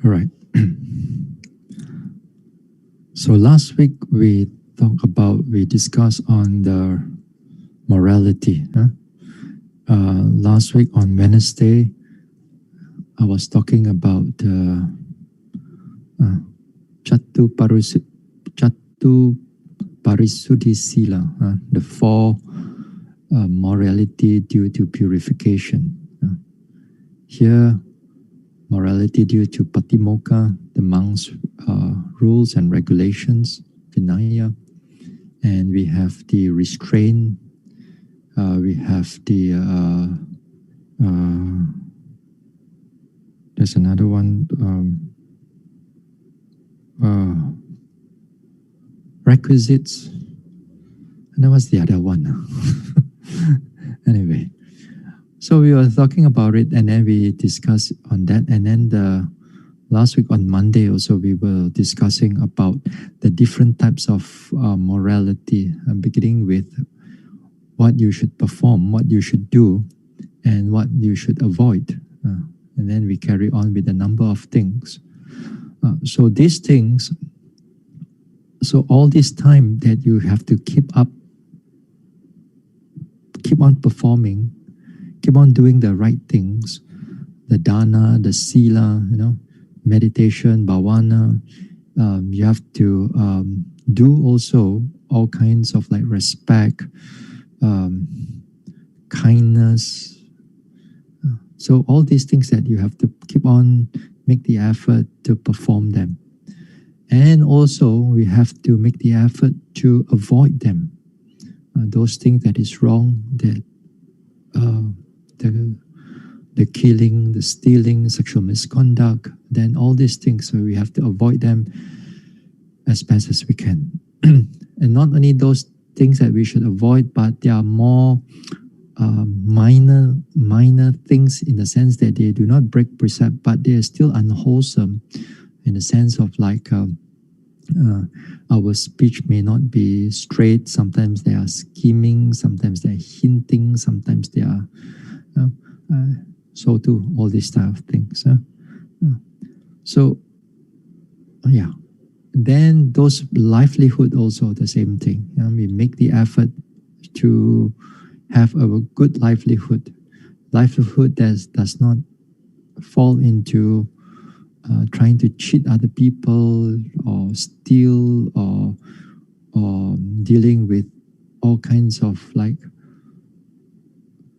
All right. So last week we discussed on the morality. Last week on Wednesday, I was talking about Chatu Parisuddhi Sila, the four morality due to purification. Here, morality due to Patimokkha, the monks' rules and regulations, Vinaya, and we have the restraint, we have the there's another one, requisites, and then what's the other one? Anyway, so we were talking about it, and then we discussed on that, and then last week on Monday also we were discussing about the different types of morality, beginning with what you should perform, what you should do, and what you should avoid. And then we carry on with a number of things. So these things, so all this time that you have to keep on performing, keep on doing the right things, the dana, the sila, meditation, bhavana. You have to do also all kinds of like respect, kindness. So all these things that you have to keep on, make the effort to perform them. And also we have to make the effort to avoid them. Those things that is wrong, that the killing, the stealing, sexual misconduct, then all these things, so we have to avoid them as best as we can. And not only those things that we should avoid, but there are more minor things, in the sense that they do not break precept, but they are still unwholesome, in the sense of like our speech may not be straight. Sometimes they are scheming, sometimes they are hinting, sometimes they are so too, all these type of things. So yeah, then those livelihood also the same thing. We make the effort to have a good livelihood that does not fall into trying to cheat other people, or steal, or dealing with all kinds of like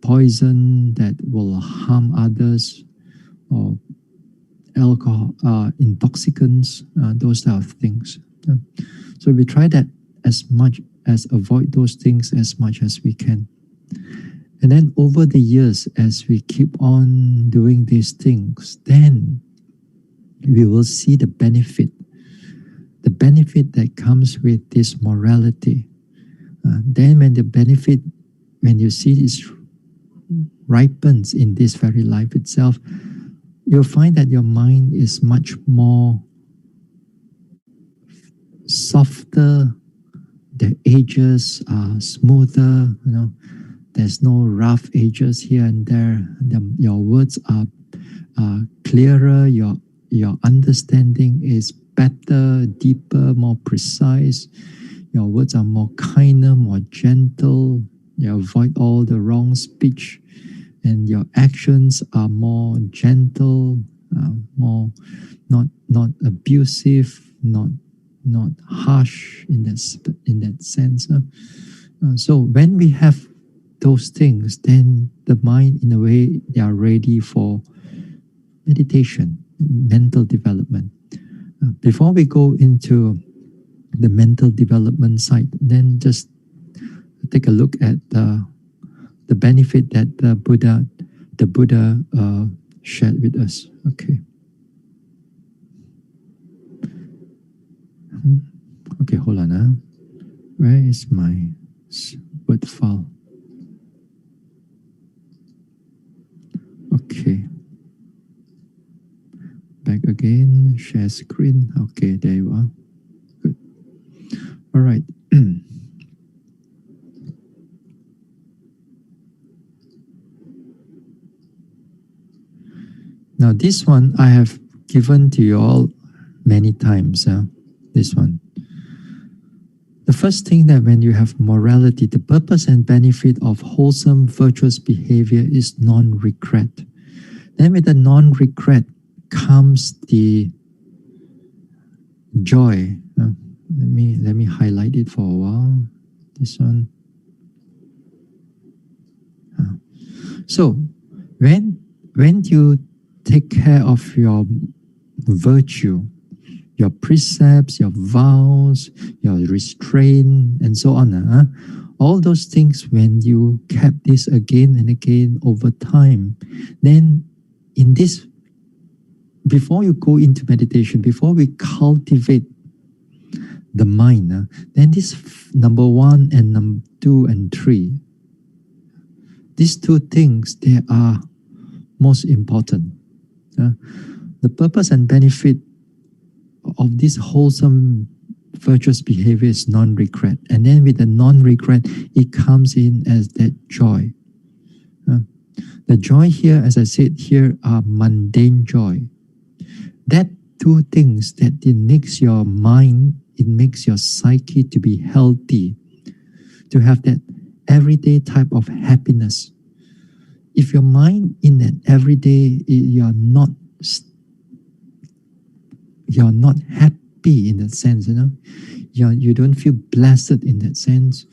poison that will harm others, or alcohol, intoxicants, those type of things. So we try that as much as avoid those things as much as we can. And then over the years, as we keep on doing these things, then we will see the benefit that comes with this morality. Then when you see this ripens in this very life itself, you'll find that your mind is much more softer, the edges are smoother, there's no rough edges here and there. Your words are clearer, your understanding is better, deeper, more precise. Your words are more kinder, more gentle. You avoid all the wrong speech, and your actions are more gentle, more not abusive, not harsh in that sense. So when we have those things, then the mind, in a way, they are ready for meditation, mental development. Before we go into the mental development side, then just take a look at the benefit that the Buddha shared with us. Okay. Okay, hold on. Where is my word file? Okay. Back again, share screen. Okay, there you are. Good. All right. Now this one I have given to you all many times. This one. The first thing that when you have morality, the purpose and benefit of wholesome, virtuous behavior is non-regret. Then with the non-regret comes the joy. Let me highlight it for a while. This one. So when you take care of your virtue, your precepts, your vows, your restraint, and so on, all those things, when you kept this again and again over time, then in this, before you go into meditation, before we cultivate the mind, then this number 1 and number 2 and 3, these two things, they are most important. The purpose and benefit of this wholesome virtuous behavior is non-regret. And then with the non-regret, it comes in as that joy. The joy here, as I said here, are mundane joy. That two things, that it makes your mind, it makes your psyche to be healthy, to have that everyday type of happiness. If your mind in that everyday, you're not happy in that sense, you don't feel blessed in that sense,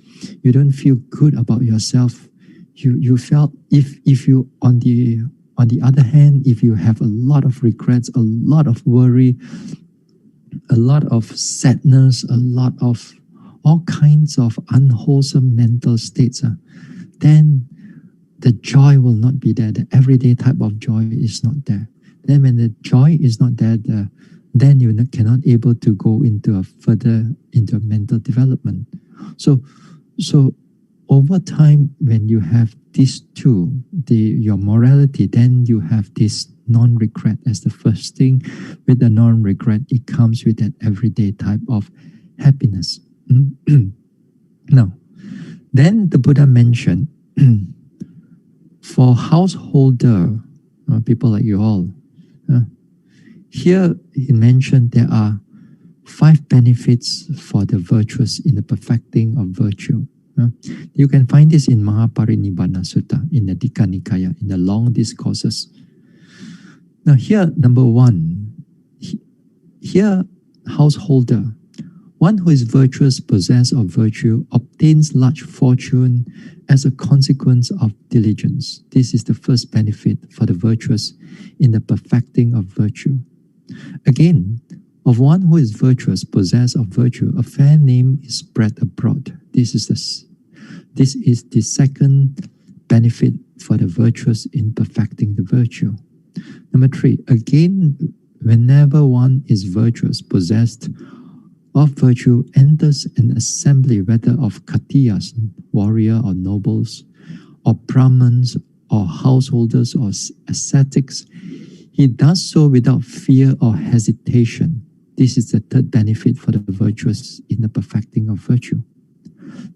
you don't feel good about yourself, you felt, if you on the other hand, if you have a lot of regrets, a lot of worry, a lot of sadness, a lot of all kinds of unwholesome mental states, then the joy will not be there. The everyday type of joy is not there. Then when the joy is not there, then you cannot able to go into a further into mental development. So over time, when you have these two, your morality, then you have this non-regret as the first thing. With the non-regret, it comes with that everyday type of happiness. Now, then the Buddha mentioned for householder, people like you all, here he mentioned there are 5 benefits for the virtuous in the perfecting of virtue. You can find this in Mahaparinibbana Sutta, in the Dikha Nikaya, in the long discourses. Now here, number 1, here, householder, one who is virtuous, possessed of virtue, obtains large fortune as a consequence of diligence. This is the first benefit for the virtuous in the perfecting of virtue. Again, of one who is virtuous, possessed of virtue, a fair name is spread abroad. This is the second benefit for the virtuous in perfecting the virtue. Number 3, again, whenever one is virtuous, possessed of virtue, enters an assembly, whether of Khatiyas, warrior or nobles, or Brahmins, or householders, or ascetics, he does so without fear or hesitation. This is the third benefit for the virtuous in the perfecting of virtue.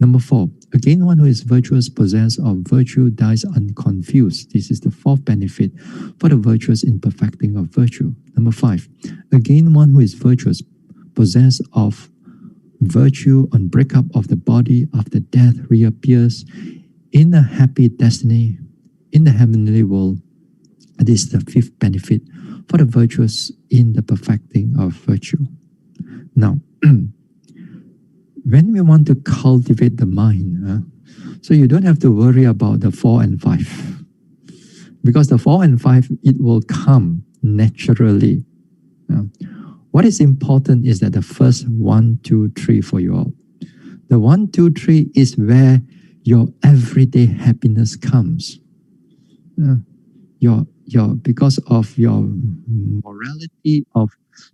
Number 4, again, one who is virtuous, possessed of virtue, dies unconfused. This is the fourth benefit for the virtuous in perfecting of virtue. Number 5, again, one who is virtuous, possessed of virtue, on breakup of the body after death, reappears in a happy destiny in the heavenly world. This is the fifth benefit for the virtuous in the perfecting of virtue. Now, when we want to cultivate the mind, so you don't have to worry about the 4 and 5. Because the 4 and 5, it will come naturally. What is important is that the first 1, 2, 3 for you all. The 1, 2, 3 is where your everyday happiness comes. Because of your morality of,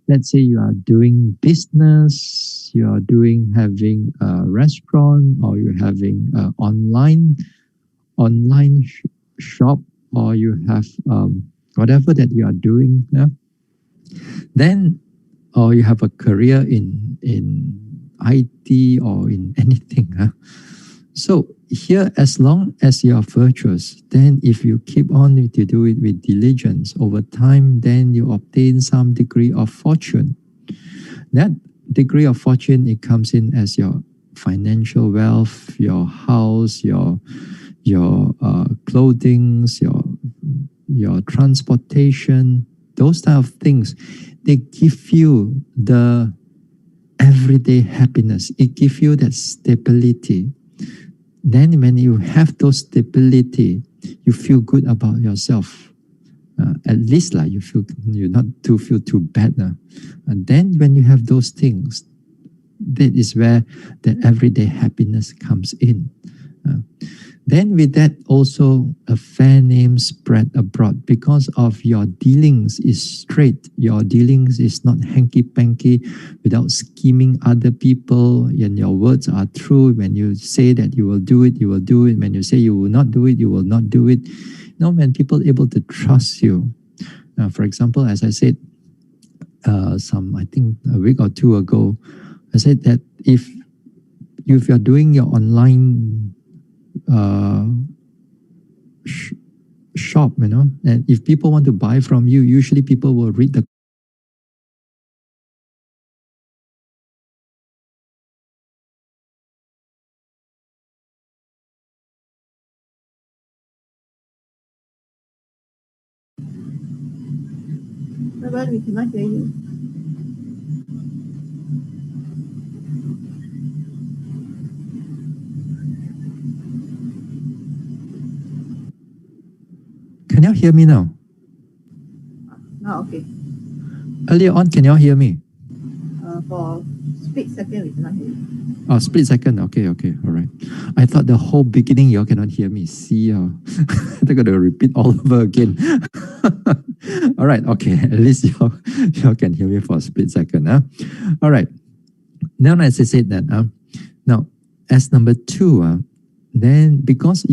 let's say you are doing business, you are having a restaurant, or you're having an online shop, or you have whatever that you are doing, then, or you have a career in IT or in anything. So here, as long as you are virtuous, then if you keep on to do it with diligence over time, then you obtain some degree of fortune. That degree of fortune, it comes in as your financial wealth, your house, your clothing, your transportation, those type of things. They give you the everyday happiness. It gives you that stability. Then when you have those stability, you feel good about yourself. At least like you not to feel too bad. And then when you have those things, that is where the everyday happiness comes in. Then with that also a fair name spread abroad because of your dealings is straight. Your dealings is not hanky-panky without scheming other people, and your words are true. When you say that you will do it, you will do it. When you say you will not do it, you will not do it. When people are able to trust you. For example, as I said, I think a week or two ago, I said that if you're doing your online shop, and if people want to buy from you, usually people will read the Bye-bye, we cannot hear you. Can you hear me now? Now, okay. Earlier on, can you hear me? For split second, we cannot hear you. Oh, split second. Okay, all right. I thought the whole beginning you all cannot hear me. See, they're going to repeat all over again. All right, okay. At least you all can hear me for a split second. All right. Now, as I said that, now as number two, then because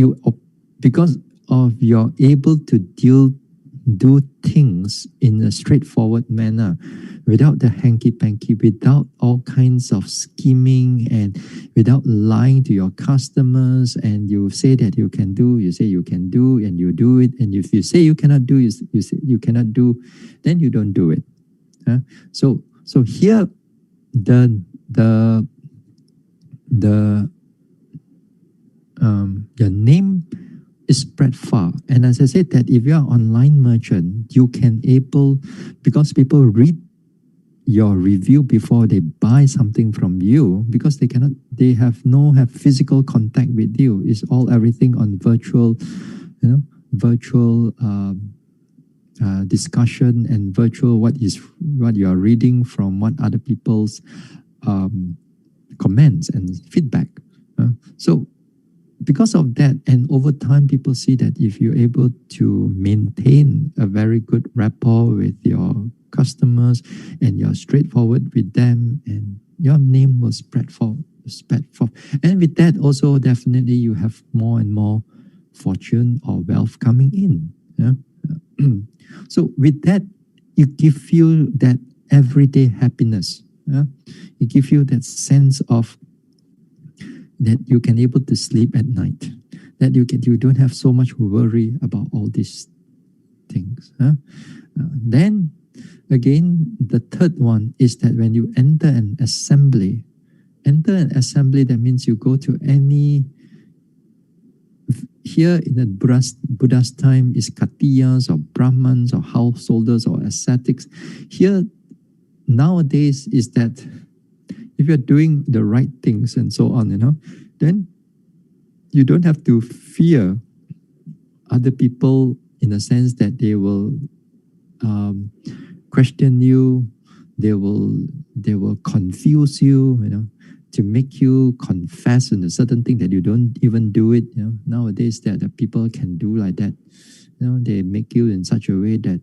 of you're able to do things in a straightforward manner without the hanky-panky, without all kinds of scheming, and without lying to your customers, and you say that you can do, you say you can do, and you do it, and if you say you cannot do, you say you cannot do, then you don't do it. So here the name is spread far. And as I said, that if you are online merchant, you can able, because people read your review before they buy something from you, because they have physical contact with you. It's all everything on virtual, virtual discussion, and virtual what you are reading from what other people's comments and feedback. So because of that, and over time, people see that if you're able to maintain a very good rapport with your customers, and you're straightforward with them, and your name will spread forth. And with that, also definitely you have more and more fortune or wealth coming in. So with that, you give you that everyday happiness. It gives you that sense of that you can able to sleep at night, that you don't have so much worry about all these things. Then again, the third one is that when you enter an assembly, that means you go to any, here in the Buddha's time is Katiyas or Brahmans or householders or ascetics. Here nowadays is that if you're doing the right things and so on, then you don't have to fear other people in the sense that they will question you, they will confuse you, to make you confess in a certain thing that you don't even do it. Nowadays that the people can do like that. They make you in such a way that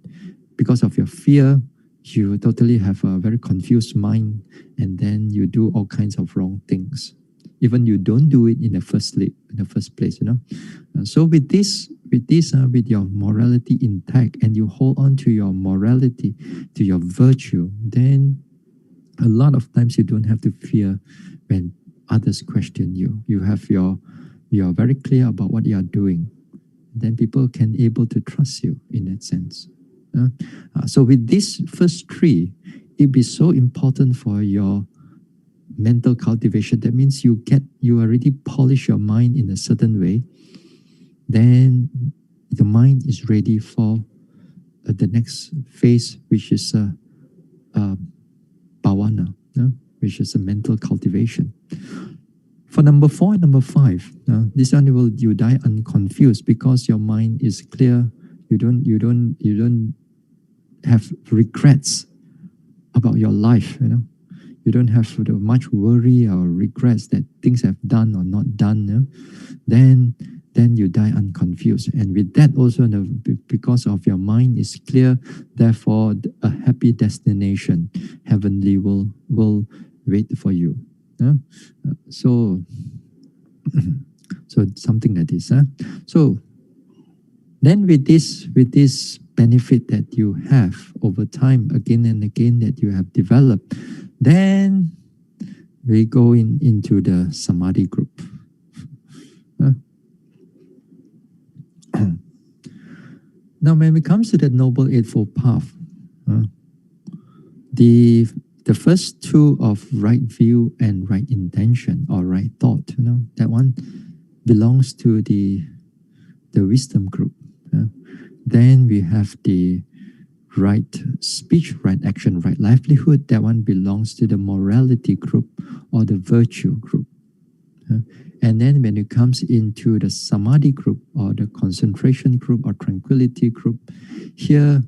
because of your fear, you totally have a very confused mind, and then you do all kinds of wrong things. Even you don't do it in the first place. So with your morality intact, and you hold on to your morality, to your virtue, then a lot of times you don't have to fear when others question you. You have your You are very clear about what you are doing. Then people can able to trust you in that sense. So with these first three, it be so important for your mental cultivation. That means you already polish your mind in a certain way. Then the mind is ready for the next phase, which is bhavana, which is a mental cultivation. For number 4 and number 5, this one you die unconfused because your mind is clear. You don't have regrets about your life. You don't have much worry or regrets that things have done or not done. Then you die unconfused. And with that also, because of your mind is clear, therefore a happy destination, heavenly, will wait for you. So something like this. So then with this benefit that you have over time, again and again, that you have developed, then we go into the samadhi group. Now, when it comes to the Noble Eightfold Path, the first two of right view and right intention or right thought, that one belongs to the wisdom group. Then we have the right speech, right action, right livelihood. That one belongs to the morality group or the virtue group. And then when it comes into the samadhi group or the concentration group or tranquility group, here,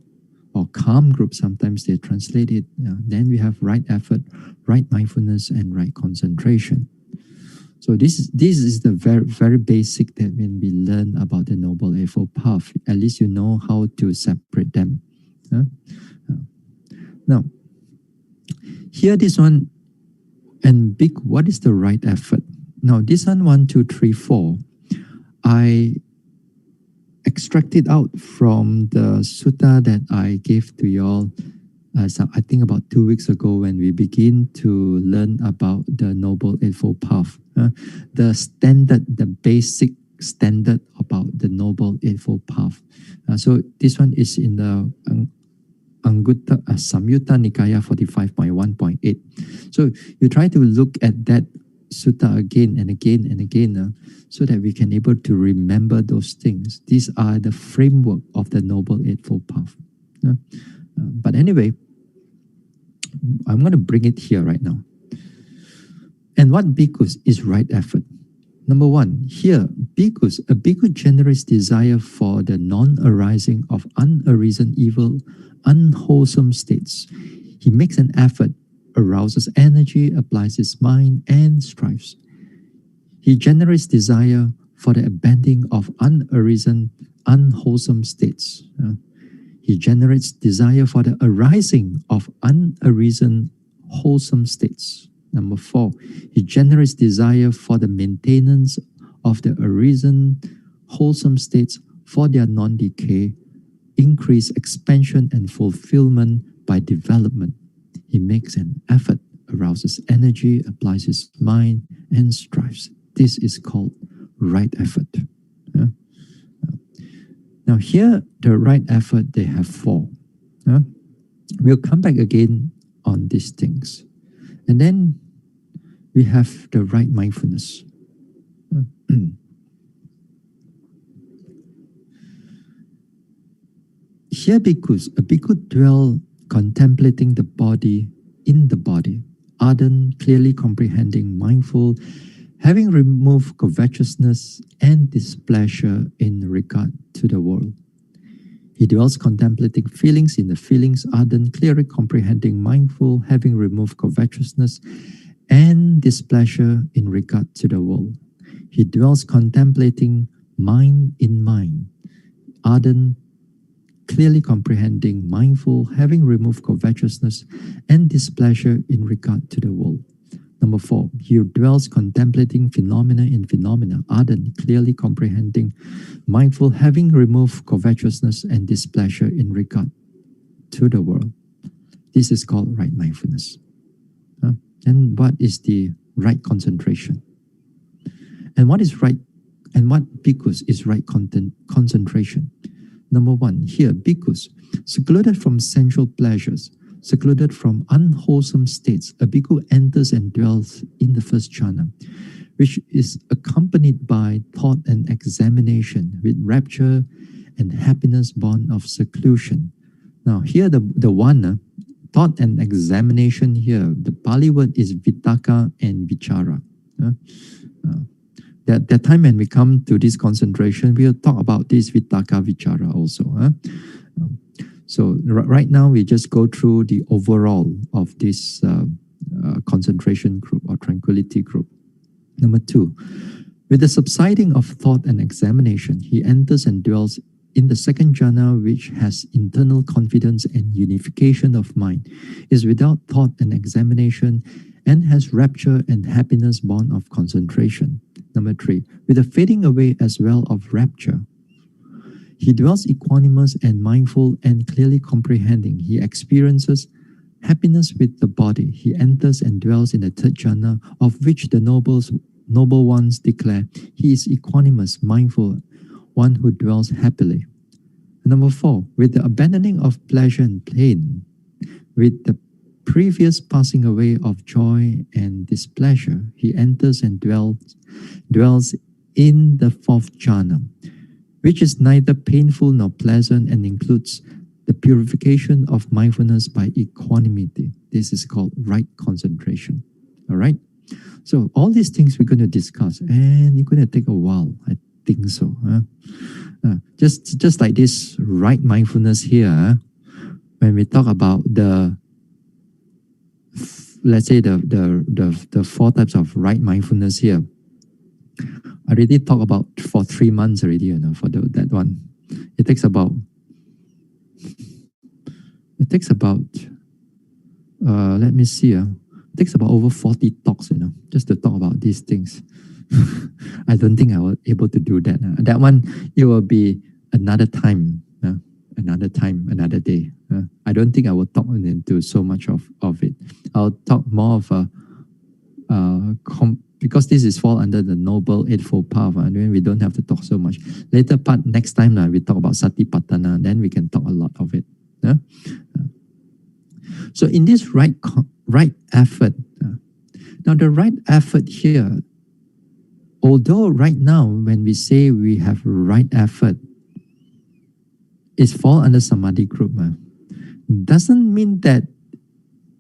or calm group, sometimes they translate it. Then we have right effort, right mindfulness, and right concentration. So this is the very, very basic that when we learn about the Noble Eightfold Path, at least you know how to separate them. Now, here this one, and big, what is the right effort? Now, this one, 1, 2, 3, 4, I extracted out from the sutta that I gave to y'all, I think about 2 weeks ago, when we begin to learn about the Noble Eightfold Path. The standard, the basic standard about the Noble Eightfold Path. So this one is in the Samyutta Nikaya 45.1.8. So you try to look at that sutta again and again and again, so that we can able to remember those things. These are the framework of the Noble Eightfold Path. But anyway, I'm going to bring it here right now. And what bhikkhus is right effort? Number 1, here, bhikkhus, a bhikkhu generates desire for the non-arising of unarisen evil, unwholesome states. He makes an effort, arouses energy, applies his mind, and strives. He generates desire for the abandoning of unarisen, unwholesome states. He generates desire for the arising of unarisen, wholesome states. Number 4, he generates desire for the maintenance of the arisen, wholesome states for their non-decay, increase, expansion, and fulfillment by development. He makes an effort, arouses energy, applies his mind, and strives. This is called right effort. Now here, the right effort, they have 4. We'll come back again on these things. And then we have the right mindfulness. Here, bhikkhus, a bhikkhu dwell contemplating the body in the body, ardent, clearly comprehending, mindful, having removed covetousness and displeasure in regard to the world. He dwells contemplating feelings in the feelings, ardent, clearly comprehending, mindful, having removed covetousness and displeasure in regard to the world. He dwells contemplating mind in mind, ardent, clearly comprehending, mindful, having removed covetousness and displeasure in regard to the world. Number 4, he dwells contemplating phenomena in phenomena, ardent, clearly comprehending, mindful, having removed covetousness and displeasure in regard to the world. This is called right mindfulness. And what is the right concentration? And what is right And what bhikkhus is right concentration? Number one, here, bhikkhus, secluded from sensual pleasures, secluded from unwholesome states, a bhikkhu enters and dwells in the first jhana, which is accompanied by thought and examination with rapture and happiness born of seclusion. Now, here the one, thought and examination here, the Pali word is vitaka and vichara. That time when we come to this concentration, we'll talk about this vitaka vichara also. So right now, we just go through the overall of this concentration group or tranquility group. Number two, with the subsiding of thought and examination, he enters and dwells in the second jhana, which has internal confidence and unification of mind, is without thought and examination, and has rapture and happiness born of concentration. Number three, with the fading away as well of rapture, he dwells equanimous and mindful and clearly comprehending. He experiences happiness with the body. He enters and dwells in the third jhana, of which the noble ones declare he is equanimous, mindful, one who dwells happily. Number four, with the abandoning of pleasure and pain, with the previous passing away of joy and displeasure, he enters and dwells in the fourth jhana, which is neither painful nor pleasant and includes the purification of mindfulness by equanimity. This is called right concentration. All right? So all these things we're going to discuss, and it's going to take a while, I think so. Just like this right mindfulness here, when we talk about the, let's say the four types of right mindfulness here, I already talked about for 3 months already, for that one. It takes about let me see, it takes about over 40 talks, just to talk about these things. I don't think I was able to do that. That one, it will be another time, another day. I don't think I will talk into so much of it. I'll talk more of a, because this is fall under the Noble Eightfold Path, and then we don't have to talk so much. Later part, next time, we talk about Satipatthana, then we can talk a lot of it. So in this right effort, now the right effort here, although right now when we say we have right effort, it's fall under Samadhi group, doesn't mean that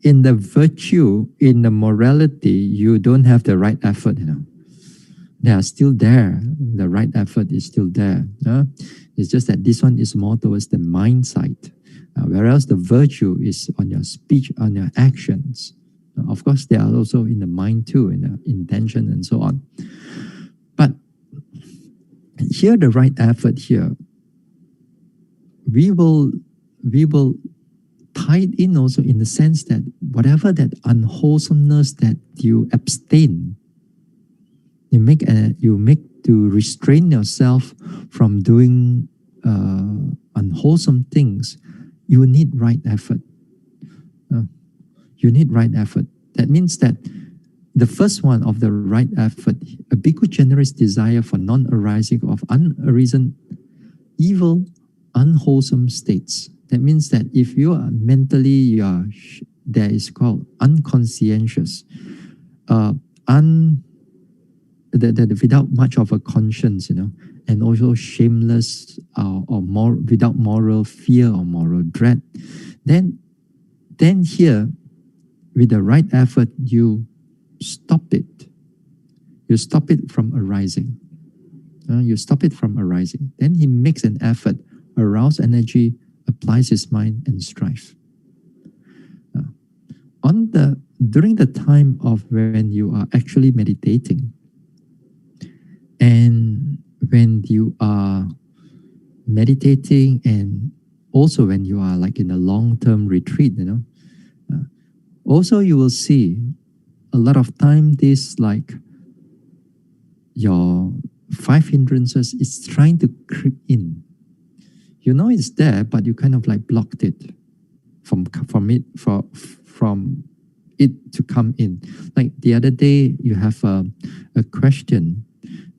in the virtue, in the morality, you don't have the right effort. They are still there. The right effort is still there. It's just that this one is more towards the mind side, whereas the virtue is on your speech, on your actions. Of course, they are also in the mind too, in the intention and so on. But here, the right effort here, we will tie it in also in the sense that whatever that unwholesomeness that you abstain, you make to restrain yourself from doing unwholesome things, you need right effort. You need right effort. That means that the first one of the right effort, a bhikkhu generates desire for non-arising of unarisen, evil, unwholesome states. That means that if you are mentally, there is called unconscientious, without much of a conscience, and also shameless or more without moral fear or moral dread, then here, with the right effort, you stop it. You stop it from arising. You stop it from arising. Then he makes an effort, arouse energy, applies his mind, and strive. During the time of when you are actually meditating, and when you are meditating, and also when you are like in a long-term retreat, also you will see a lot of time this like your 5 hindrances is trying to creep in. It's there, but you kind of like blocked it from it to come in. Like the other day, you have a question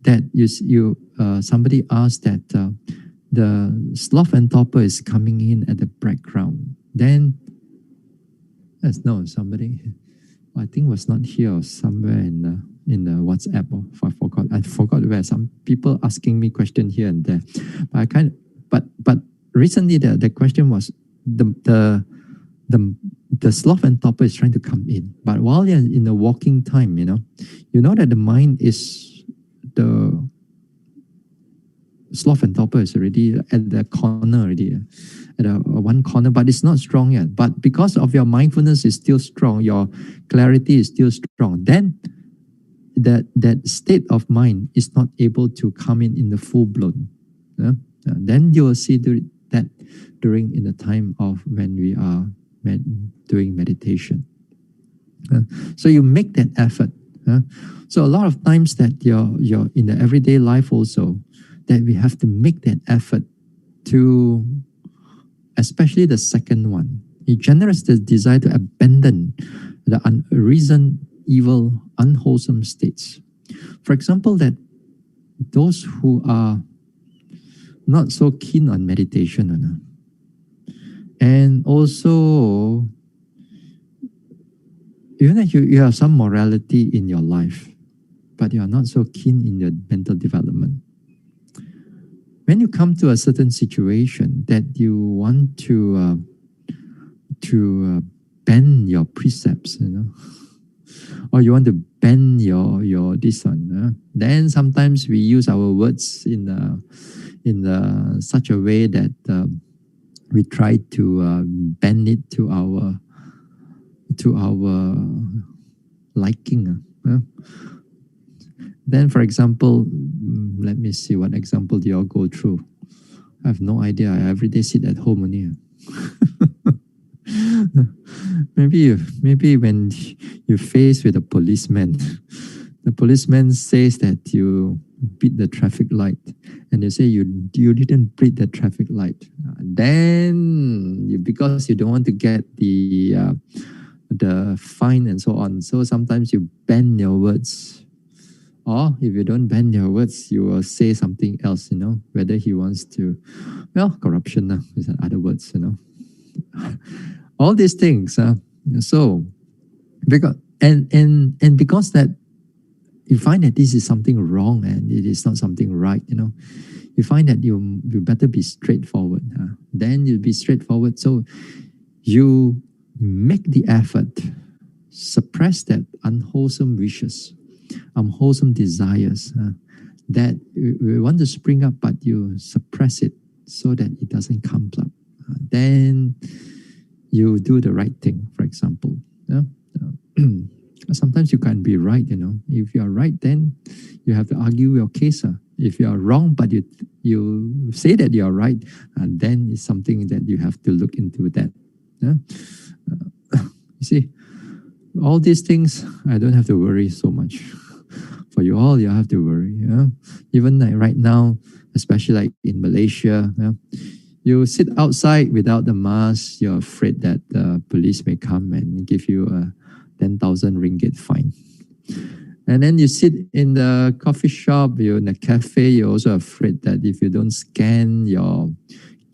that somebody asked that the sloth and torpor is coming in at the background, then yes, no, somebody I think was not here or somewhere in the WhatsApp. Or I forgot where. Some people asking me question here and there, but but recently the question was the the sloth and torpor is trying to come in, but while you're in the walking time, you know that the mind is the sloth and torpor is already at the corner already, at one corner, but it's not strong yet. But because of your mindfulness is still strong, your clarity is still strong, then that state of mind is not able to come in the full blown. Then you will see that during in the time of when we are doing meditation. So you make that effort. So a lot of times that you're in the everyday life also, that we have to make that effort to, especially the second one. It generates the desire to abandon the unreasoned, evil, unwholesome states. For example, that those who are not so keen on meditation, and also even if you have some morality in your life, but you are not so keen in your mental development. When you come to a certain situation that you want to bend your precepts, or you want to bend your this one, then sometimes we use our words in such a way that we try to bend it to our liking. Then, for example, let me see what example do you all go through. I have no idea. I every day sit at home only. maybe when you face with a policeman, the policeman says that you beat the traffic light, and you say you didn't beat the traffic light. Then because you don't want to get the fine and so on, so sometimes you bend your words. Or if you don't bend your words, you will say something else, whether he wants to, corruption is other words, all these things. So because and because that you find that this is something wrong and it is not something right, you find that you better be straightforward. Then you'll be straightforward. So you make the effort, suppress that unwholesome wishes, unwholesome desires that we want to spring up, but you suppress it so that it doesn't come up. Then you do the right thing, for example. Sometimes you can't be right, If you are right, then you have to argue your case. If you are wrong, but you say that you are right, then it's something that you have to look into that. You see, all these things, I don't have to worry so much. For you all, you have to worry. Even like right now, especially like in Malaysia, you sit outside without the mask, you're afraid that the police may come and give you a 10,000 ringgit fine. And then you sit in the coffee shop, you're in a cafe, you're also afraid that if you don't scan your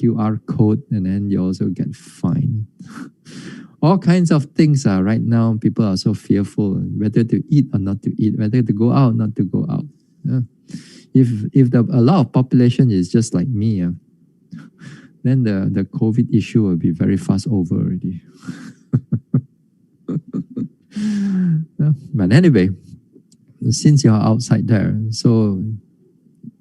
QR code, and then you also get fined. All kinds of things are right now. People are so fearful whether to eat or not to eat, whether to go out, not to go out. If a lot of population is just like me, then the COVID issue will be very fast over already. But anyway, since you're outside there, so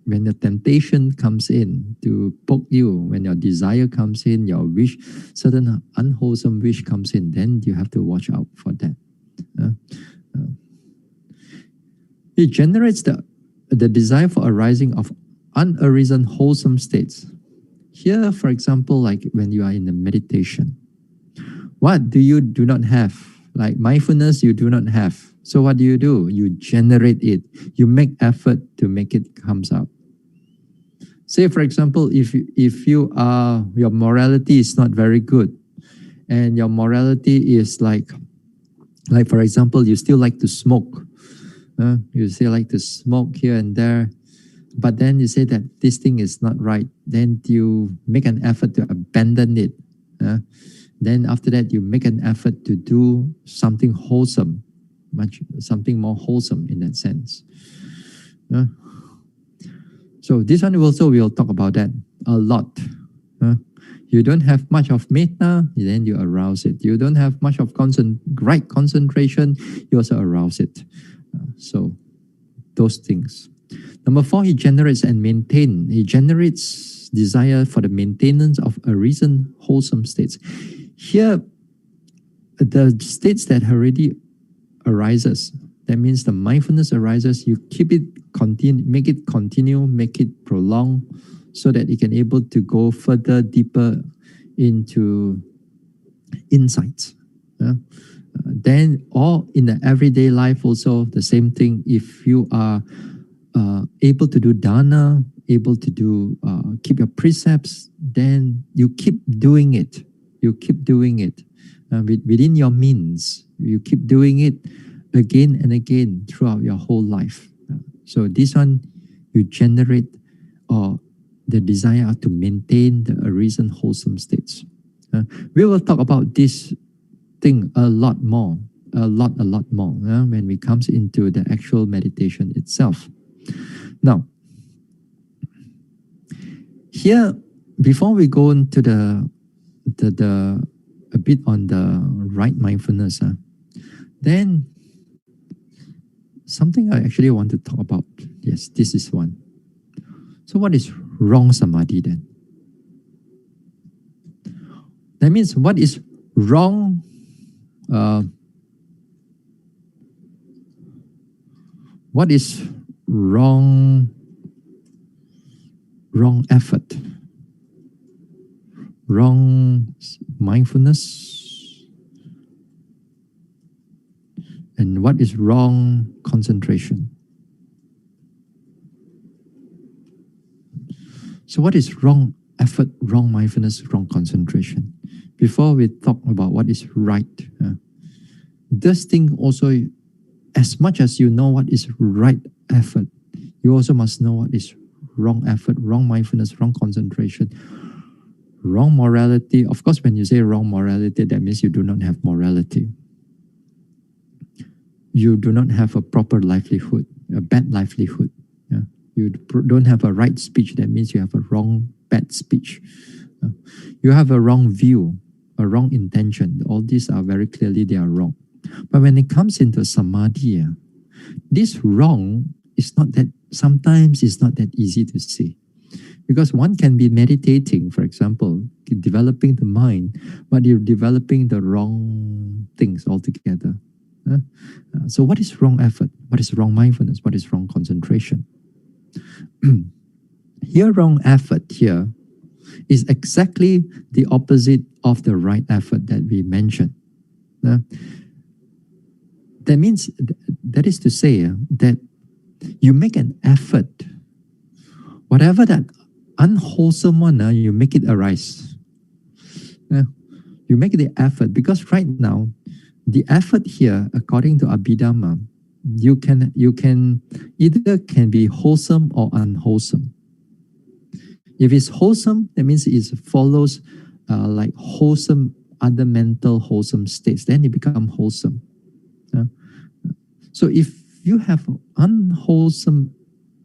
when the temptation comes in to poke you, when your desire comes in, your wish, certain unwholesome wish comes in, then you have to watch out for that. It generates the desire for arising of unarisen wholesome states. Here, for example, like when you are in the meditation, what do you do not have? Like mindfulness, you do not have. So what do? You generate it. You make effort to make it comes out. Say, for example, if you are, your morality is not very good, and your morality is like for example, you still like to smoke, You say like to smoke here and there, but then you say that this thing is not right. Then you make an effort to abandon it. Then after that, you make an effort to do something wholesome, something more wholesome in that sense. So this one also we'll talk about that a lot. You don't have much of metta, then you arouse it. You don't have much of right concentration, you also arouse it. So those things. Number 4, he generates and maintains. He generates desire for the maintenance of arisen wholesome states. Here, the states that already arises, that means the mindfulness arises, you keep it continue, make it continue, make it prolong, so that it can able to go further, deeper into insights. Then, or in the everyday life also, the same thing. If you are able to do dana, able to do keep your precepts, then you keep doing it. You keep doing it within your means. You keep doing it again and again throughout your whole life. So this one, you generate the desire to maintain the arisen wholesome states. We will talk about this thing a lot more when we comes into the actual meditation itself. Now, here, before we go into the a bit on the right mindfulness, then something I actually want to talk about. Yes, this is one. So what is wrong samadhi then? That means what is wrong what is wrong effort, wrong mindfulness, and what is wrong concentration. So what is wrong effort, wrong mindfulness, wrong concentration? Before we talk about what is right, this thing also, as much as you know what is right effort, you also must know what is wrong effort, wrong mindfulness, wrong concentration, wrong morality. Of course, when you say wrong morality, that means you do not have morality. You do not have a proper livelihood, a bad livelihood. You don't have a right speech, that means you have a wrong, bad speech. You have a wrong view, a wrong intention. All these are very clearly, they are wrong. But when it comes into samadhi, this wrong is not that, sometimes it's not that easy to see. Because one can be meditating, for example, developing the mind, but you're developing the wrong things altogether. So what is wrong effort? What is wrong mindfulness? What is wrong concentration? Here, wrong effort here is exactly the opposite of the right effort that we mentioned. That means, that is to say that you make an effort, whatever that unwholesome one, you make it arise. You make the effort, because right now, the effort here, according to Abhidhamma, you can either can be wholesome or unwholesome. If it's wholesome, that means it follows like wholesome, other mental wholesome states. Then it becomes wholesome. So if you have unwholesome,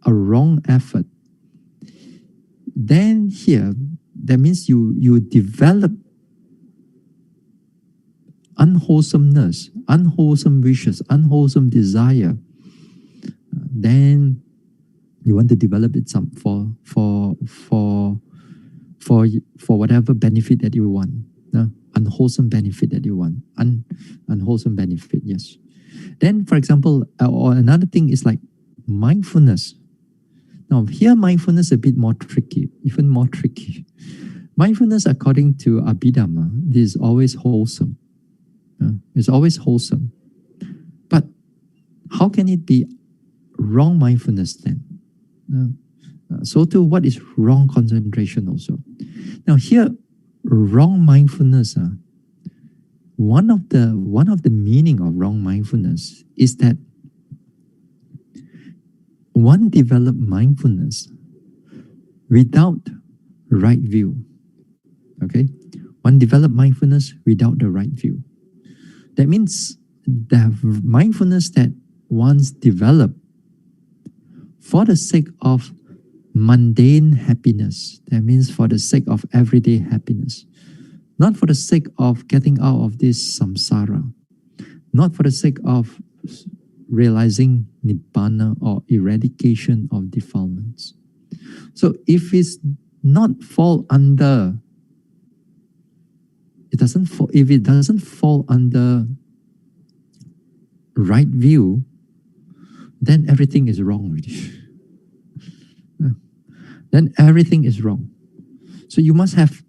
a wrong effort, then here, that means you develop unwholesomeness, unwholesome wishes, unwholesome desire. Then you want to develop it for whatever benefit that you want, unwholesome benefit that you want, unwholesome benefit. Yes. Then, for example, or another thing is like mindfulness. Now, here mindfulness is a bit more tricky, even more tricky. Mindfulness, according to Abhidhamma, is always wholesome. It's always wholesome. But how can it be wrong mindfulness then? So too, what is wrong concentration also? Now here, wrong mindfulness, one of the meaning of wrong mindfulness is that one develop mindfulness without right view. Okay, one develop mindfulness without the right view. That means the mindfulness that once developed for the sake of mundane happiness. That means for the sake of everyday happiness, not for the sake of getting out of this samsara, not for the sake of realizing nibbana or eradication of defilements. So if it's not fall under, it doesn't fall, if it doesn't fall under right view, then everything is wrong with you. Then everything is wrong. So you must have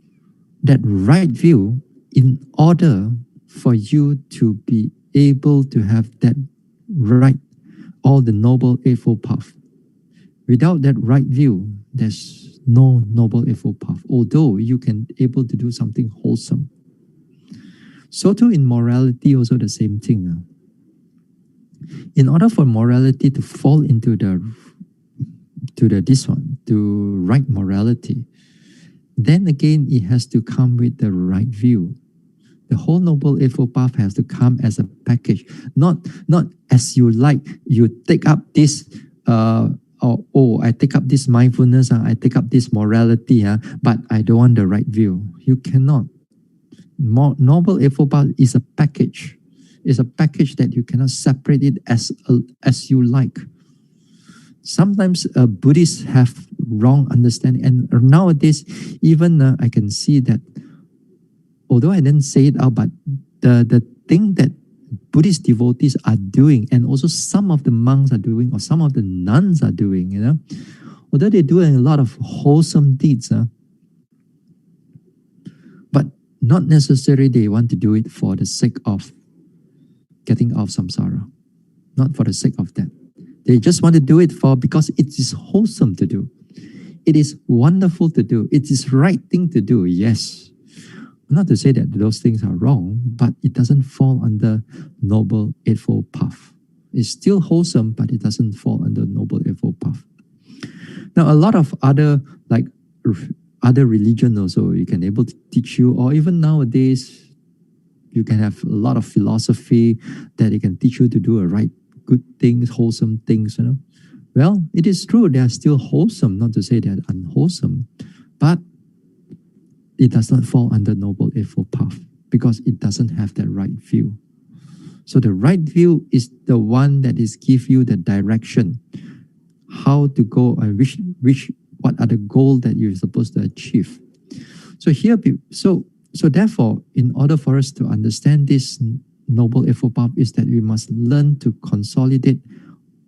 that right view in order for you to be able to have that right, all the noble eightfold path. Without that right view, there's no noble eightfold path, although you can able to do something wholesome. So too in morality, also the same thing. In order for morality to fall into this one, to right morality, then again it has to come with the right view. The whole noble eightfold path has to come as a package, not as you like. You take up this, I take up this mindfulness, I take up this morality, but I don't want the right view. You cannot. Noble eightfold path is a package. It's a package that you cannot separate it as you like. Sometimes Buddhists have wrong understanding, and nowadays even I can see that, although I didn't say it out, but the thing that Buddhist devotees are doing, and also some of the monks are doing, or some of the nuns are doing, although they're doing a lot of wholesome deeds, but not necessarily they want to do it for the sake of getting out of samsara, not for the sake of that. They just want to do it because it is wholesome to do. It is wonderful to do. It is right thing to do, yes. Not to say that those things are wrong, but it doesn't fall under noble eightfold path. It's still wholesome, but it doesn't fall under noble eightfold path. Now, a lot of other religion also you can able to teach you, or even nowadays, you can have a lot of philosophy that it can teach you to do a right, good things, wholesome things. Well, it is true they are still wholesome, not to say they're unwholesome, but it does not fall under noble eightfold path because it doesn't have that right view. So the right view is the one that is give you the direction, how to go and what are the goals that you're supposed to achieve. So here, so therefore, in order for us to understand this noble eightfold path, is that we must learn to consolidate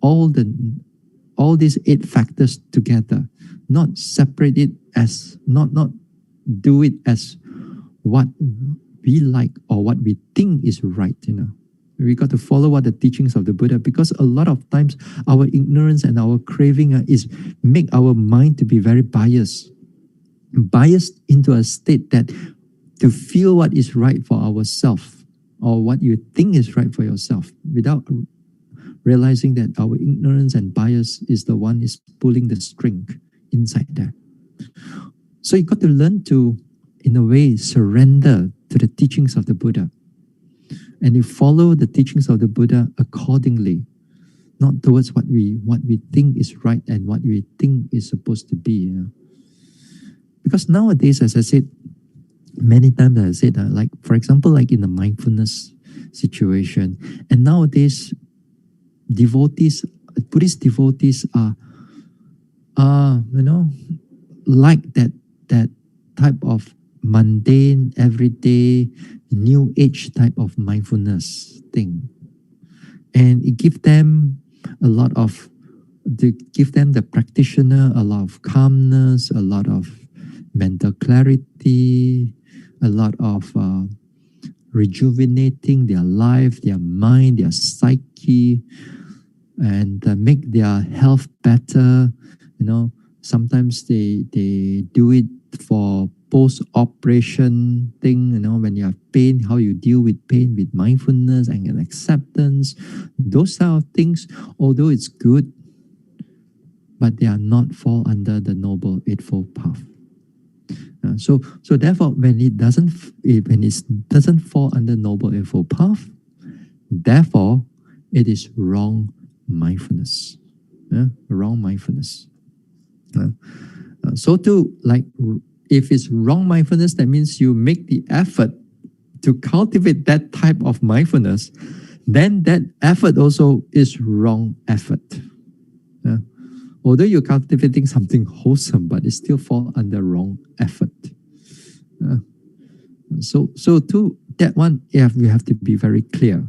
all these 8 factors together, not separate it as not do it as what we like or what we think is right. We got to follow what the teachings of the Buddha, because a lot of times our ignorance and our craving is make our mind to be very biased into a state that to feel what is right for ourselves or what you think is right for yourself, without realizing that our ignorance and bias is the one is pulling the string inside there. So you got to learn to, in a way, surrender to the teachings of the Buddha. And you follow the teachings of the Buddha accordingly, not towards what we think is right and what we think is supposed to be. Because nowadays, as I said, many times I said, like for example, like in the mindfulness situation, and nowadays Buddhist devotees are like that type of mundane, everyday, new age type of mindfulness thing, and it gives them the practitioner a lot of calmness, a lot of mental clarity, a lot of rejuvenating their life, their mind, their psyche, and make their health better. Sometimes they do it for post-operation thing, when you have pain, how you deal with pain with mindfulness and acceptance, those type of things. Although it's good, but they are not fall under the Noble Eightfold Path. So therefore, when it doesn't fall under Noble Eightfold Path, therefore it is wrong mindfulness. Wrong mindfulness. So too, like if it's wrong mindfulness, that means you make the effort to cultivate that type of mindfulness, then that effort also is wrong effort. Although you're cultivating something wholesome, but it still falls under wrong effort. So to that one, we have to be very clear.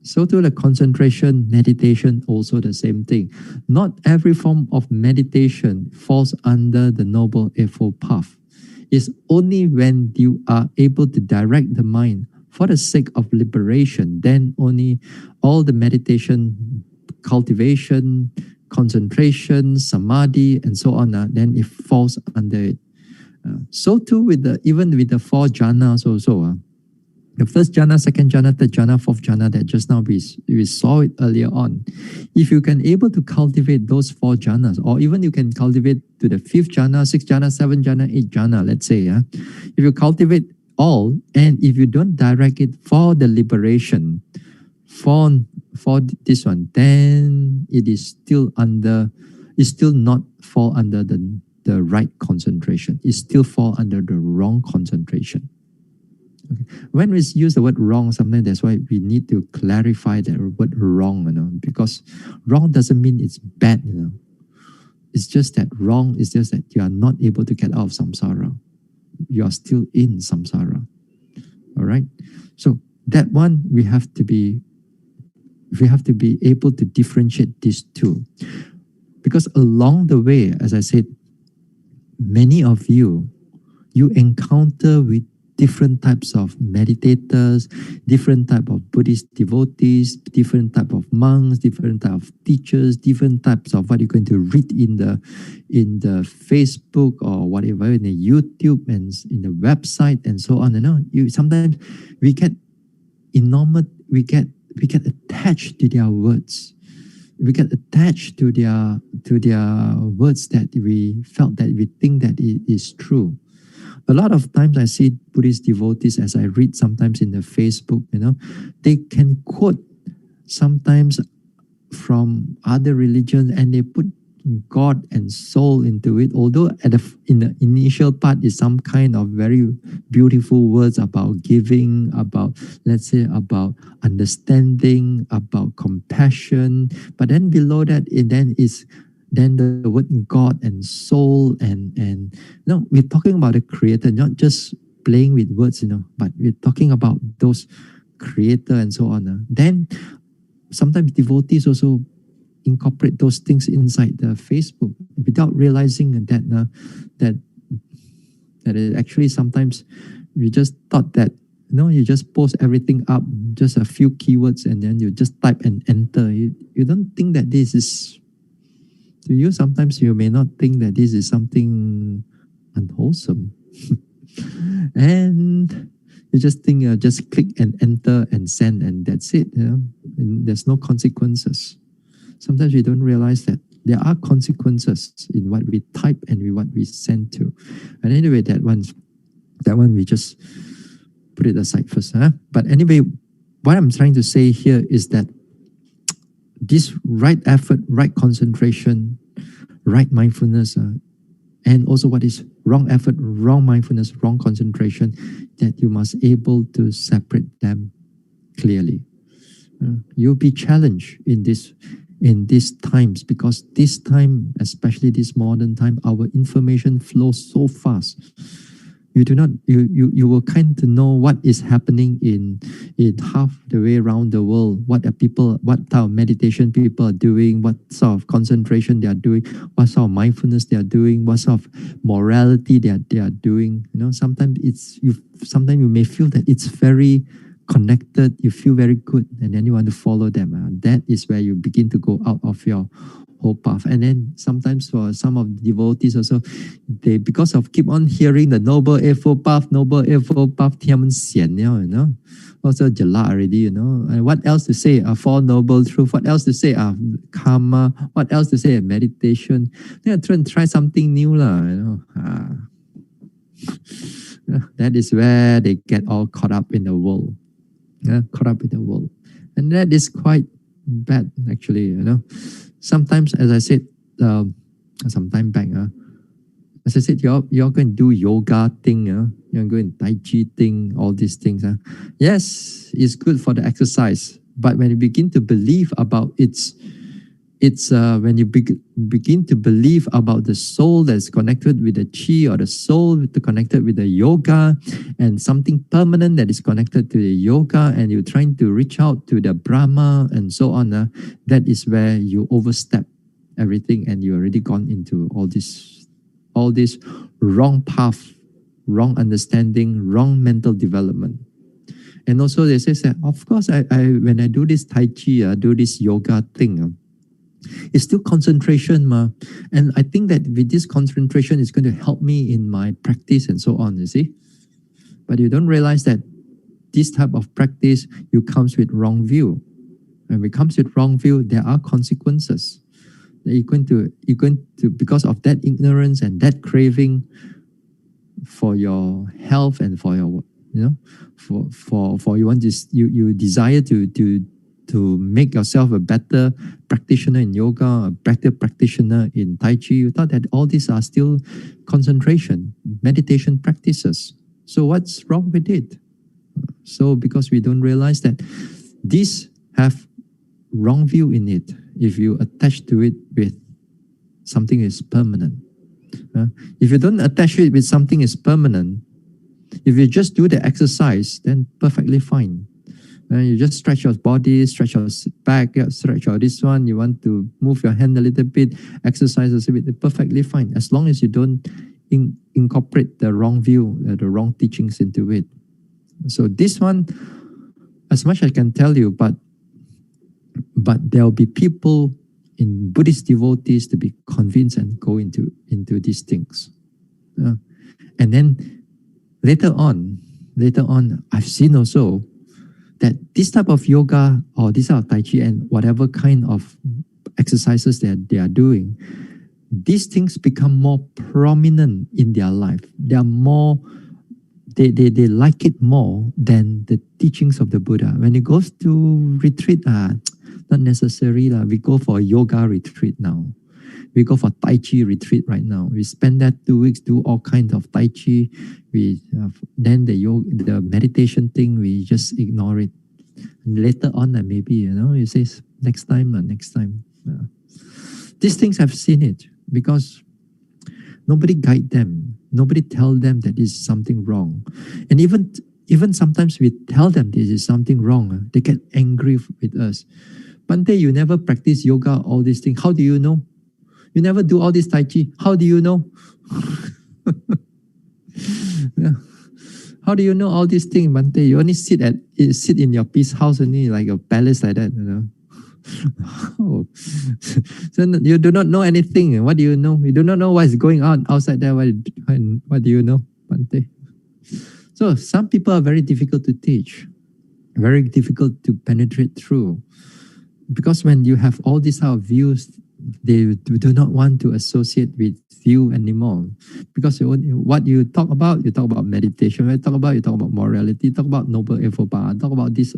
So to the concentration, meditation, also the same thing. Not every form of meditation falls under the Noble Eightfold Path. It's only when you are able to direct the mind for the sake of liberation, then only all the meditation, cultivation, concentration, samadhi, and so on, then it falls under it. So too even with the four jhanas also. The first jhana, second jhana, third jhana, fourth jhana that just now we saw it earlier on. If you can able to cultivate those four jhanas, or even you can cultivate to the fifth jhana, sixth jhana, seventh jhana, eighth jhana, let's say, if you cultivate all, and if you don't direct it for the liberation, for this one, then it is still not fall under the right concentration. It still fall under the wrong concentration. Okay. When we use the word wrong, sometimes that's why we need to clarify that word wrong, because wrong doesn't mean it's bad, It's just that wrong is just that you are not able to get out of samsara. You are still in samsara. All right. So that one we have to be able to differentiate these two. Because along the way, as I said, many of you encounter with different types of meditators, different type of Buddhist devotees, different type of monks, different type of teachers, different types of what you're going to read in the Facebook or whatever, in the YouTube and in the website and so on. Sometimes we get enormous, we get attached to their words. We get attached to their words that we felt that we think that it is true. A lot of times I see Buddhist devotees, as I read sometimes in the Facebook, they can quote sometimes from other religions and they put God and soul into it. Although in the initial part is some kind of very beautiful words about giving, about, let's say, about understanding, about compassion. But then below that, then the word God and soul and no, we're talking about the creator, not just playing with words, but we're talking about those creator and so on. Then sometimes devotees also incorporate those things inside the Facebook without realizing that it actually sometimes we just thought that you just post everything up, just a few keywords, and then you just type and enter. You don't think that this is. To you, sometimes you may not think that this is something unwholesome. And you just think, just click and enter and send, and that's it. And there's no consequences. Sometimes we don't realize that there are consequences in what we type and what we send to. And anyway, that one we just put it aside first. But anyway, what I'm trying to say here is that this right effort, right concentration, right mindfulness, and also what is wrong effort, wrong mindfulness, wrong concentration, that you must able to separate them clearly. You'll be challenged in these times, because this time, especially this modern time, our information flows so fast. You will kind of know what is happening in half the way around the world, what type of meditation people are doing, what sort of concentration they are doing, what sort of mindfulness they are doing, what sort of morality they are doing. Sometimes sometimes you may feel that it's very connected, you feel very good, and then you want to follow them. That is where you begin to go out of your whole path. And then sometimes for some of the devotees also, they because of keep on hearing the Noble Eightfold Path, Noble Eightfold Path, 他们闲了, also jala already, And what else to say? Four Noble Truth. What else to say? Karma. What else to say? Meditation. They try something new, That is where they get all caught up in the world. Caught up in the world. And that is quite bad, actually, Sometimes, as I said, some time back, as I said, you're going to do yoga thing, you're going Tai Chi thing, all these things. Yes, it's good for the exercise, but when you begin to believe about when you begin to believe about the soul that's connected with the chi, or the soul connected with the yoga, and something permanent that is connected to the yoga, and you're trying to reach out to the Brahma and so on, that is where you overstep everything, and you already gone into all this wrong path, wrong understanding, wrong mental development. And also they say, of course, I when I do this Tai Chi, do this yoga thing, it's still concentration, and I think that with this concentration, it's going to help me in my practice and so on, you see. But you don't realize that this type of practice, you comes with wrong view. When it comes with wrong view, there are consequences. You're going to because of that ignorance and that craving for your health and for your for you want this, you desire to make yourself a better practitioner in yoga, a better practitioner in Tai Chi. You thought that all these are still concentration, meditation practices. So what's wrong with it? So because we don't realize that these have wrong view in it. If you attach to it with something is permanent. If you don't attach it with something is permanent, if you just do the exercise, then perfectly fine. You just stretch your body, stretch your back, stretch your this one. You want to move your hand a little bit, exercise a little bit, perfectly fine. As long as you don't incorporate the wrong view, the wrong teachings into it. So this one, as much as I can tell you, but there will be people in Buddhist devotees to be convinced and go into these things. And then later on, I've seen also that this type of yoga or this type of Tai Chi and whatever kind of exercises that they are doing, these things become more prominent in their life. They are more, they like it more than the teachings of the Buddha. When it goes to retreat, not necessary. We go for a yoga retreat now. We go for Tai Chi retreat right now. We spend that 2 weeks, do all kinds of Tai Chi. Then the meditation thing, we just ignore it. And later on, maybe, you say, next time. These things I've seen it because nobody guide them. Nobody tell them that this is something wrong. And even sometimes we tell them this is something wrong, they get angry with us. Bante, you never practice yoga, all these things. How do you know? You never do all this Tai Chi. How do you know? Yeah. How do you know all these things, Bante? You only sit in your peace house only, like a palace like that, Oh. So you do not know anything. What do you know? You do not know what is going on outside there. What do you know, Bante? So some people are very difficult to teach, very difficult to penetrate through. Because when you have all these type of views, they do not want to associate with you anymore. Because what you talk about meditation. When you talk about morality, talk about Noble Eightfold Path, talk about this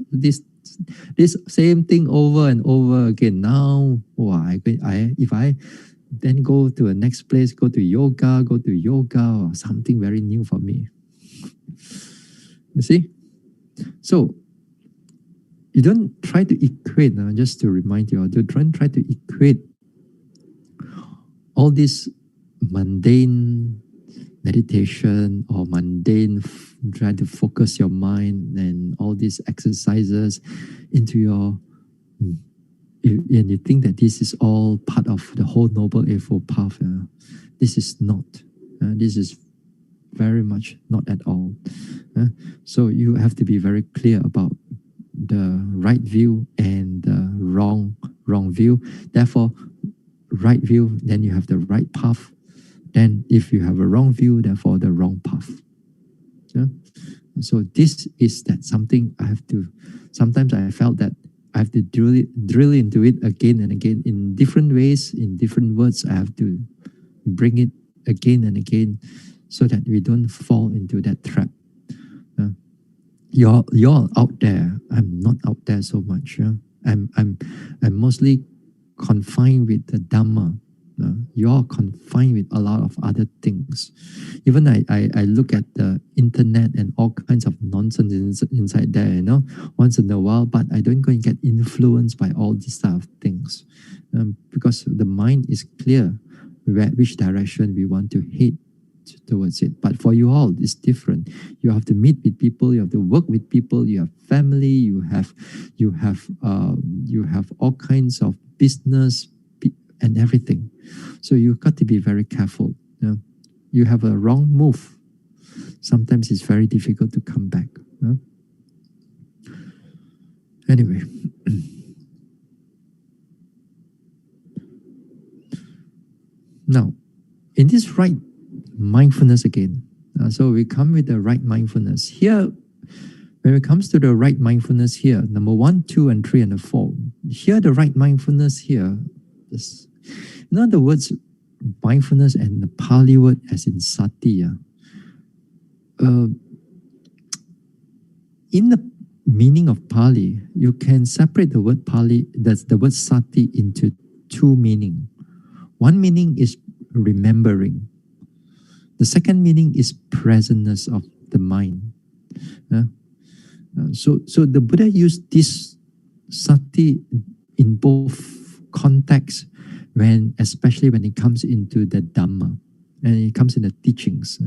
same thing over and over again. Now, if I then go to a next place, go to yoga or something very new for me. You see? So, you don't try to equate, just to remind you, don't try to equate all this mundane meditation or mundane try to focus your mind and all these exercises into your, and you think that this is all part of the whole Noble Eightfold Path. This is not. This is very much not at all. So you have to be very clear about the right view and the wrong view. Therefore, right view, then you have the right path. Then if you have a wrong view, therefore the wrong path. Yeah? So this is that something I have to, sometimes I felt that I have to drill into it again and again in different ways, in different words. I have to bring it again and again so that we don't fall into that trap. You're out there. I'm not out there so much. I'm mostly confined with the Dhamma. You're confined with a lot of other things. Even I look at the internet and all kinds of nonsense inside there, once in a while, but I don't go and get influenced by all these type of things. Because the mind is clear which direction we want to head towards it. But for you all, it's different. You have to meet with people, you have to work with people, you have family, you have all kinds of business and everything. So you've got to be very careful. You have a wrong move. Sometimes it's very difficult to come back. Anyway. Now, in this right mindfulness again, so we come with the right mindfulness. Here, when it comes to the right mindfulness here, number 1, 2, and 3, and the 4, here the right mindfulness here is, in other words, mindfulness and the Pali word as in sati. In the meaning of Pali, you can separate the word Pali, that's the word sati, into 2 meanings. One meaning is remembering. The second meaning is presentness of the mind. So the Buddha used this sati in both contexts, especially when it comes into the Dhamma and it comes in the teachings.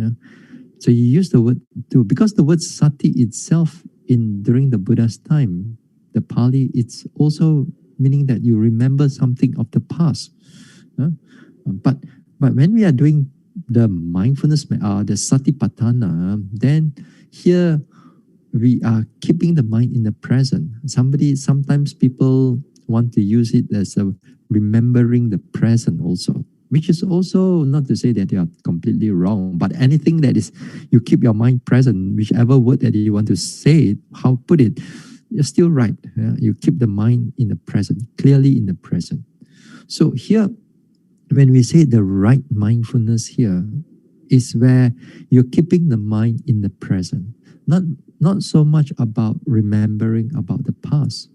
So you use the word too, because the word sati itself during the Buddha's time, the Pali, it's also meaning that you remember something of the past. But when we are doing the mindfulness, the satipatthana, then here we are keeping the mind in the present. Sometimes people want to use it as a remembering the present also, which is also not to say that you are completely wrong, but anything that is, you keep your mind present, whichever word that you want to say, how put it, you're still right. You keep the mind in the present, clearly in the present. So here, when we say the right mindfulness here, is where you're keeping the mind in the present. Not so much about remembering about the past.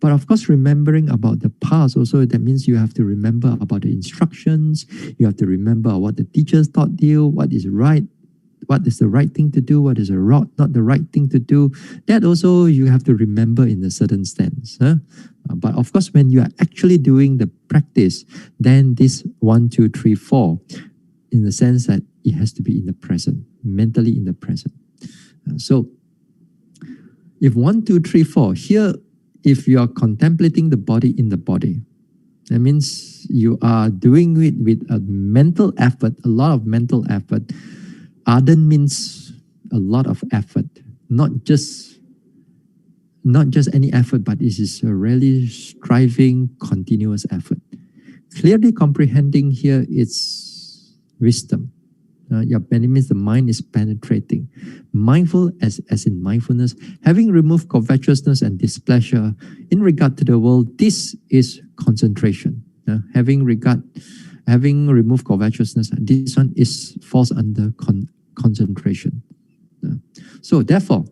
But of course, remembering about the past also, that means you have to remember about the instructions, you have to remember what the teachers taught you, what is right, what is the right thing to do, what is not the right thing to do. That also you have to remember in a certain sense. But of course, when you are actually doing the practice, then this 1, 2, 3, 4, in the sense that it has to be in the present, mentally in the present. So if 1, 2, 3, 4, here, if you are contemplating the body in the body, that means you are doing it with a mental effort, a lot of mental effort. Ardent means a lot of effort, not just any effort, but it is a really striving, continuous effort. Clearly comprehending here is wisdom. Means the mind is penetrating. Mindful as in mindfulness, having removed covetousness and displeasure in regard to the world, this is concentration. Having removed covetousness, this one falls under concentration. So therefore,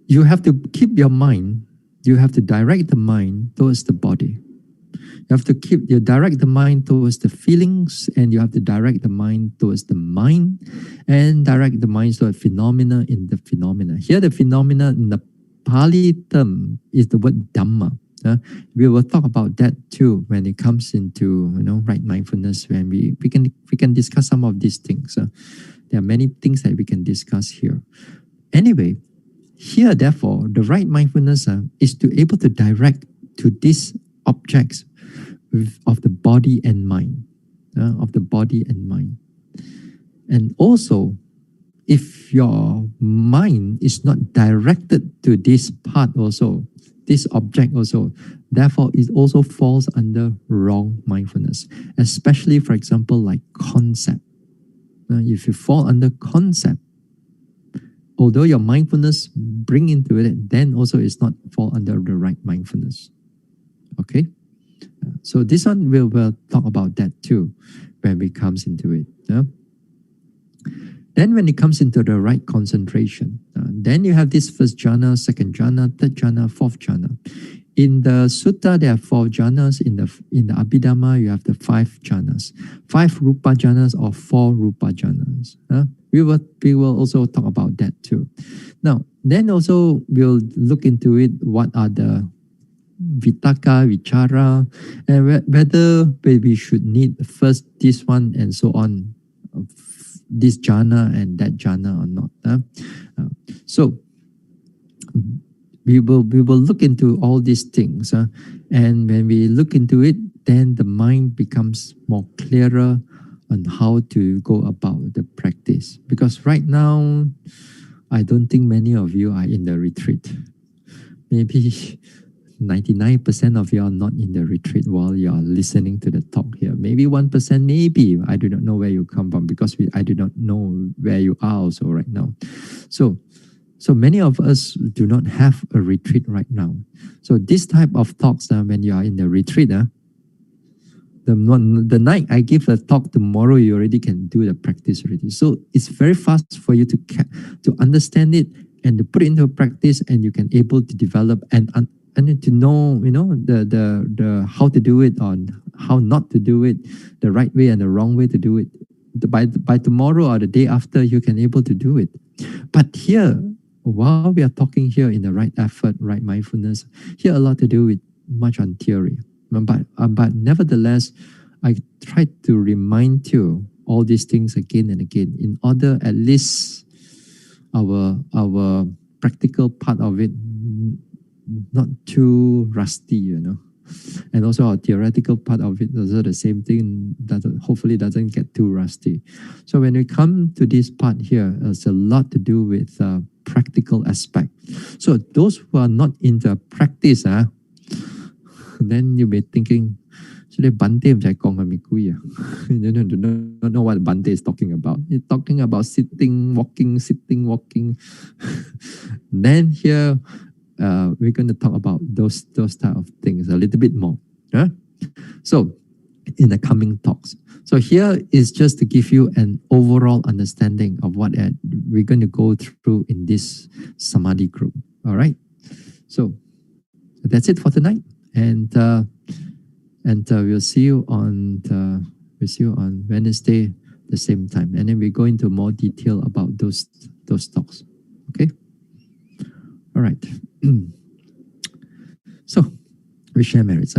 you have to keep your mind, you have to direct the mind towards the body. You have to direct the mind towards the feelings, and you have to direct the mind towards the mind, and direct the mind towards phenomena in the phenomena. Here the phenomena in the Pali term is the word Dhamma. We will talk about that too when it comes into right mindfulness, when we can discuss some of these things. There are many things that we can discuss here. Anyway, here therefore the right mindfulness is to able to direct to these objects of the body and mind, and also if your mind is not directed to this part also, this object also, Therefore, it also falls under wrong mindfulness, especially, for example, like concept. If you fall under concept, although your mindfulness bring into it, then also it's not fall under the right mindfulness. Okay? So this one we'll talk about that too when we comes into it. Yeah? Then when it comes into the right concentration, then you have this first jhana, second jhana, third jhana, fourth jhana. In the sutta, there are 4 jhanas. In the Abhidhamma, you have the 5 jhanas, 5 rupa jhanas or 4 rupa jhanas. We will also talk about that too. Now, then also we'll look into it. What are the vitaka, vichara, and whether we should need first this one and so on, this jhana and that jhana or not. So we will look into all these things, and when we look into it, then the mind becomes more clearer on how to go about the practice. Because right now, I don't think many of you are in the retreat. Maybe 99% of you are not in the retreat while you are listening to the talk here. Maybe 1%, maybe. I do not know where you come from because I do not know where you are also right now. So many of us do not have a retreat right now. So this type of talks, when you are in the retreat, the night I give a talk, tomorrow you already can do the practice already. So it's very fast for you to understand it and to put it into practice, and you can able to develop and to know, the how to do it, or how not to do it, the right way and the wrong way to do it. By tomorrow or the day after, you can able to do it. But here, while we are talking here in the right effort, right mindfulness, here a lot to do with much on theory. But nevertheless, I try to remind you all these things again and again in order at least our practical part of it not too rusty, and also our theoretical part of it also the same thing, hopefully doesn't get too rusty. So when we come to this part here, it's a lot to do with practical aspect. So those who are not into practice, then you may thinking, so the Bante you don't know what Bante is talking about. He's talking about sitting, walking. Then here, we're going to talk about those type of things a little bit more. So in the coming talks. So here is just to give you an overall understanding of what we're going to go through in this Samadhi group. All right. So that's it for tonight, and we'll see you on Wednesday the same time, and then we go into more detail about those talks. Okay. All right. So we share merits,